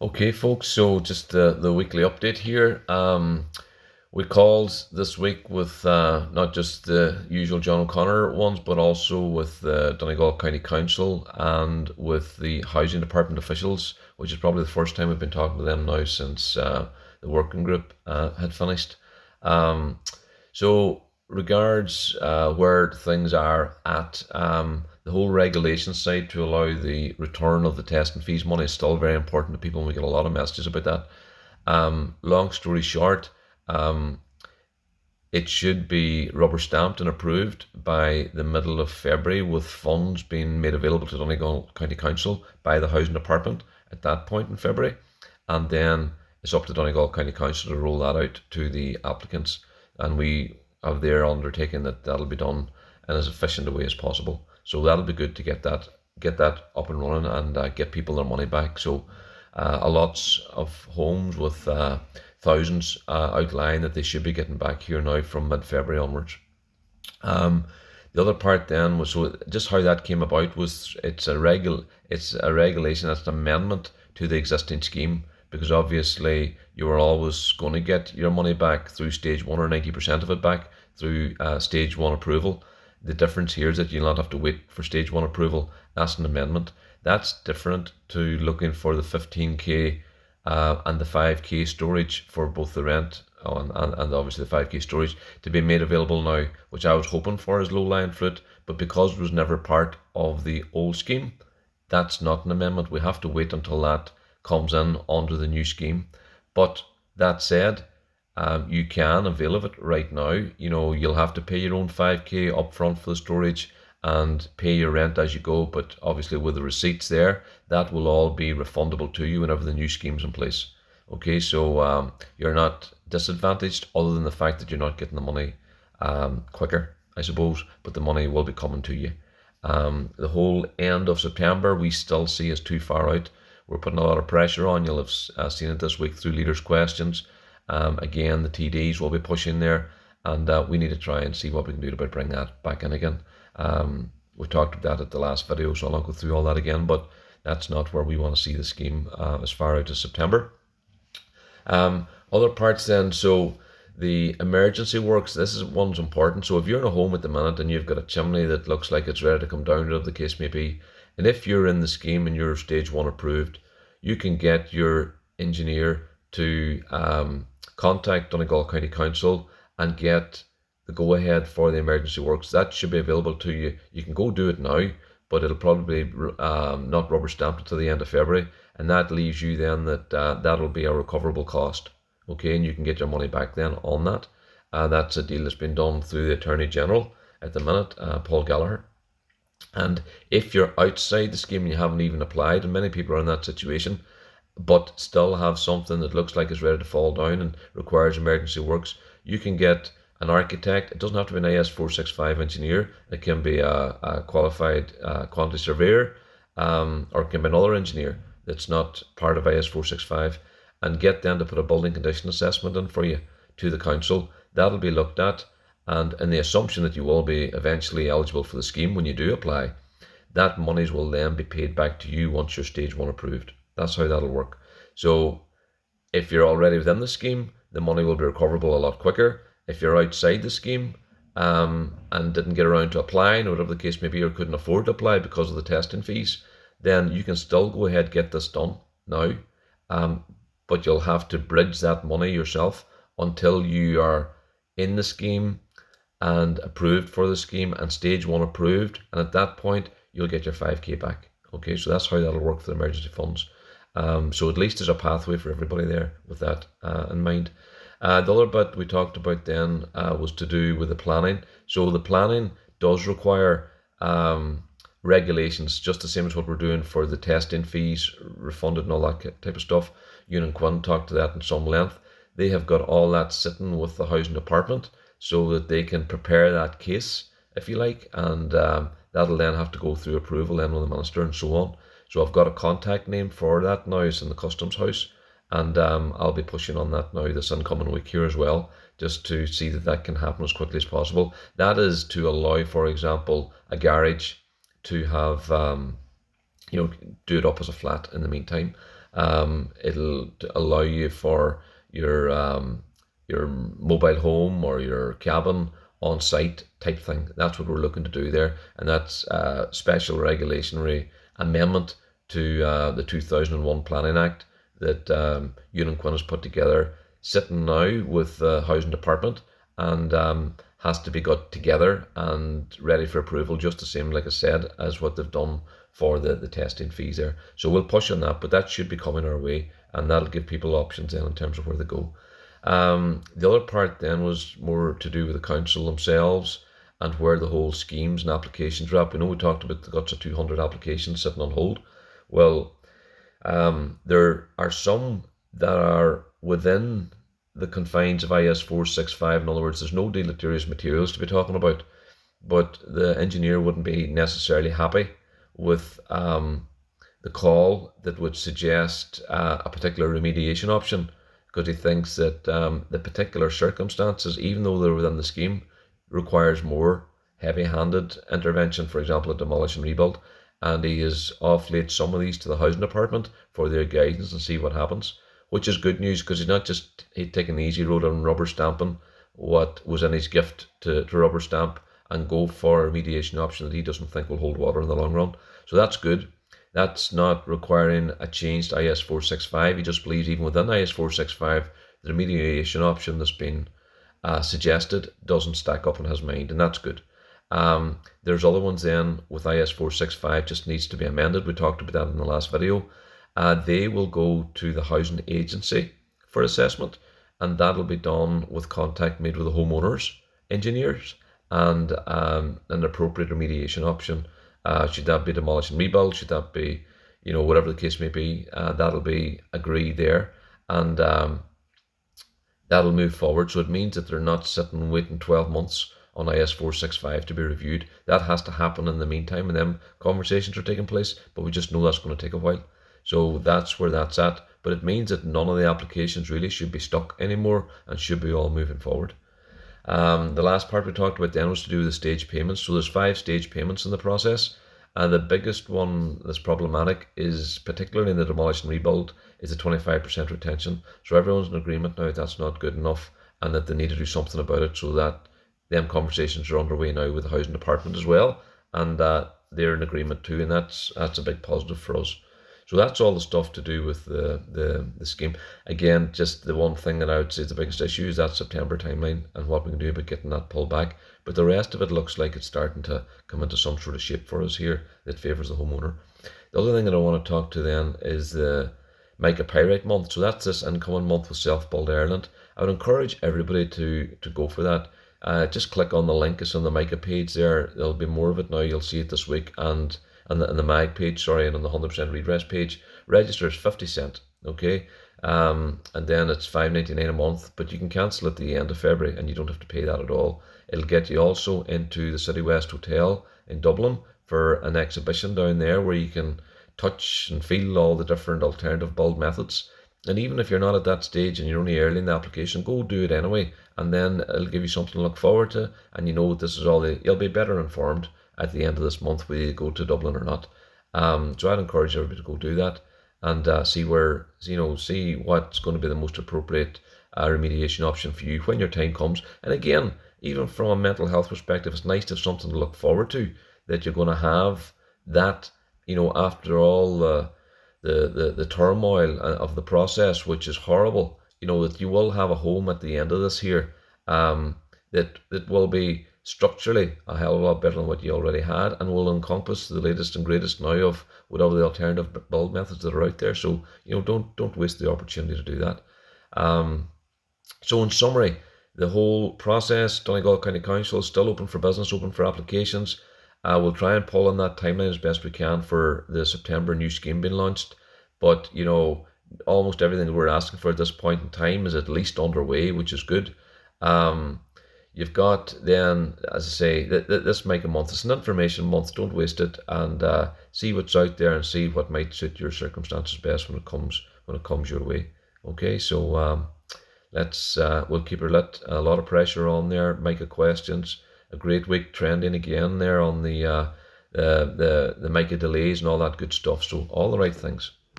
Okay, folks, so just the weekly update here. We called this week with not just the usual John O'Connor ones, but also with the Donegal County Council and with the Housing Department officials, which is probably the first time we've been talking to them now since the working group had finished. Um, so, regards where things are at, the whole regulation side to allow the return of the testing fees money is still very important to people, and we get a lot of messages about that. Long story short, um, it should be rubber stamped and approved by the middle of February, with funds being made available to Donegal County Council by the Housing Department at that point in February. And then it's up to Donegal County Council to roll that out to the applicants. And we have their undertaking that that'll be done in as efficient a way as possible. So that'll be good to get that up and running and get people their money back. So a lots of homes with thousands outlying that they should be getting back here now from mid-February onwards. Um, the other part then was, so just how that came about was it's a regulation, it's an amendment to the existing scheme, because obviously you were always going to get your money back through stage one, or 90% of it back through stage one approval. The difference here is that you'll not have to wait for stage one approval. That's an amendment. That's different to looking for the 15k and the 5k storage for both the rent and obviously the 5k storage to be made available now, which I was hoping for as low-lying fruit, but because it was never part of the old scheme, that's not an amendment. We have to wait until that comes in under the new scheme. But that said, you can avail of it right now. You know, you'll have to pay your own 5k upfront for the storage and pay your rent as you go, but obviously with the receipts there, that will all be refundable to you whenever the new scheme's in place. Okay, so you're not disadvantaged other than the fact that you're not getting the money quicker, I suppose, but the money will be coming to you. The whole end of September we still see as too far out. We're putting a lot of pressure on. You'll have seen it this week through leaders' questions. Again, the TDs will be pushing there, and we need to try and see what we can do about bring that back in again. We talked about that at the last video, so I'll not go through all that again, but that's not where we want to see the scheme as far out as September. Other parts then, so the emergency works, this is one's important. So if you're in a home at the minute and you've got a chimney that looks like it's ready to come down, whatever the case may be, and if you're in the scheme and you're stage one approved, you can get your engineer to contact Donegal County Council and get the go ahead for the emergency works. That should be available to you. You can go do it now, but it'll probably not rubber stamped until the end of February, and that leaves you then that that'll be a recoverable cost. Okay, and you can get your money back then on that. That's a deal that's been done through the Attorney General at the minute, Paul Gallagher. And if you're outside the scheme and you haven't even applied, and many people are in that situation, but still have something that looks like it's ready to fall down and requires emergency works, you can get an architect. It doesn't have to be an AS 465 engineer. It can be a qualified quantity surveyor, or it can be another engineer that's not part of AS 465, and get them to put a building condition assessment in for you to the council. That'll be looked at, and in the assumption that you will be eventually eligible for the scheme when you do apply, that monies will then be paid back to you once you're stage one approved. That's how that'll work. So if you're already within the scheme, the money will be recoverable a lot quicker. If you're outside the scheme and didn't get around to applying, or whatever the case may be, or couldn't afford to apply because of the testing fees, then you can still go ahead and get this done now. But you'll have to bridge that money yourself until you are in the scheme and approved for the scheme and stage one approved. And at that point, you'll get your 5k back. Okay, so that's how that'll work for the emergency funds. So at least there's a pathway for everybody there with that in mind. The other bit we talked about then was to do with the planning. So the planning does require regulations, just the same as what we're doing for the testing fees refunded and all that type of stuff. Ewan and Quinn talked to that in some length. They have got all that sitting with the housing department so that they can prepare that case, if you like, and that'll then have to go through approval then with the minister and so on. So I've got a contact name for that now. It's in the Customs House, and I'll be pushing on that now this incoming week here as well, just to see that that can happen as quickly as possible. That is to allow, for example, a garage to have, do it up as a flat in the meantime. It'll allow you for your mobile home or your cabin on site type thing. That's what we're looking to do there, and that's a special regulatory amendment to the 2001 Planning Act that Ewan Quinn has put together, sitting now with the Housing Department, and has to be got together and ready for approval, just the same, like I said, as what they've done for the testing fees there. So we'll push on that, but that should be coming our way, and that'll give people options then in terms of where they go. The other part then was more to do with the council themselves and where the whole schemes and applications are at. We know we talked about the guts of 200 applications sitting on hold. Well, there are some that are within the confines of IS 465. In other words, there's no deleterious materials to be talking about, but the engineer wouldn't be necessarily happy with the call that would suggest a particular remediation option, because he thinks that the particular circumstances, even though they're within the scheme, requires more heavy-handed intervention, for example, a demolish and rebuild, and he has offloaded some of these to the housing department for their guidance and see what happens, which is good news, because he's taking the easy road on rubber stamping what was in his gift to rubber stamp and go for a remediation option that he doesn't think will hold water in the long run. So that's good. That's not requiring a change to IS 465. He just believes even within IS 465, the remediation option that's been suggested doesn't stack up in his mind, and that's good. There's other ones then with IS 465 just needs to be amended. We talked about that in the last video. They will go to the housing agency for assessment, and that'll be done with contact made with the homeowners, engineers, and an appropriate remediation option. Should that be demolish and rebuild? Should that be, whatever the case may be, that'll be agreed there, and that'll move forward. So it means that they're not sitting waiting 12 months on IS 465 to be reviewed. That has to happen in the meantime, and them conversations are taking place, but we just know that's going to take a while. So that's where that's at. But it means that none of the applications really should be stuck anymore and should be all moving forward. The last part we talked about then was to do with the stage payments. So there's 5 stage payments in the process, and the biggest one that's problematic is, particularly in the demolish and rebuild, is the 25% retention. So everyone's in agreement now that's not good enough, and that they need to do something about it. So that them conversations are underway now with the housing department as well, and they're in agreement too, and that's a big positive for us. So that's all the stuff to do with the scheme. Again, just the one thing that I would say is the biggest issue is that September timeline and what we can do about getting that pulled back. But the rest of it looks like it's starting to come into some sort of shape for us here that favours the homeowner. The other thing that I want to talk to then is the Mica Pyrite month. So that's this incoming month with Self-Build Ireland. I would encourage everybody to go for that. Just click on the link. It's on the Mica page there. There'll be more of it now. You'll see it this week, and the mag page, and on the 100% redress page. Register is 50 cents, okay? And then it's $5.99 a month, but you can cancel at the end of February and you don't have to pay that at all. It'll get you also into the City West Hotel in Dublin for an exhibition down there where you can touch and feel all the different alternative build methods. And even if you're not at that stage and you're only early in the application, go do it anyway, and then it'll give you something to look forward to, and this is all you'll be better informed at the end of this month whether you go to Dublin or not. So I'd encourage everybody to go do that and see what's going to be the most appropriate remediation option for you when your time comes. And again, even from a mental health perspective, it's nice to have something to look forward to, that you're going to have that, after all the turmoil of the process, which is horrible, that you will have a home at the end of this here, that will be structurally a hell of a lot better than what you already had, and will encompass the latest and greatest now of whatever the alternative build methods that are out there. So don't waste the opportunity to do that. So in summary, the whole process, Donegal County Council is still open for business, open for applications. We'll try and pull on that timeline as best we can for the September new scheme being launched, but almost everything that we're asking for at this point in time is at least underway, which is good. You've got then, as I say, this Mica month. It's an information month. Don't waste it, and see what's out there and see what might suit your circumstances best when it comes your way. Okay, so we'll keep her lit. A lot of pressure on there. Mica questions. A great week trending again there on the Mica delays and all that good stuff. So all the right things.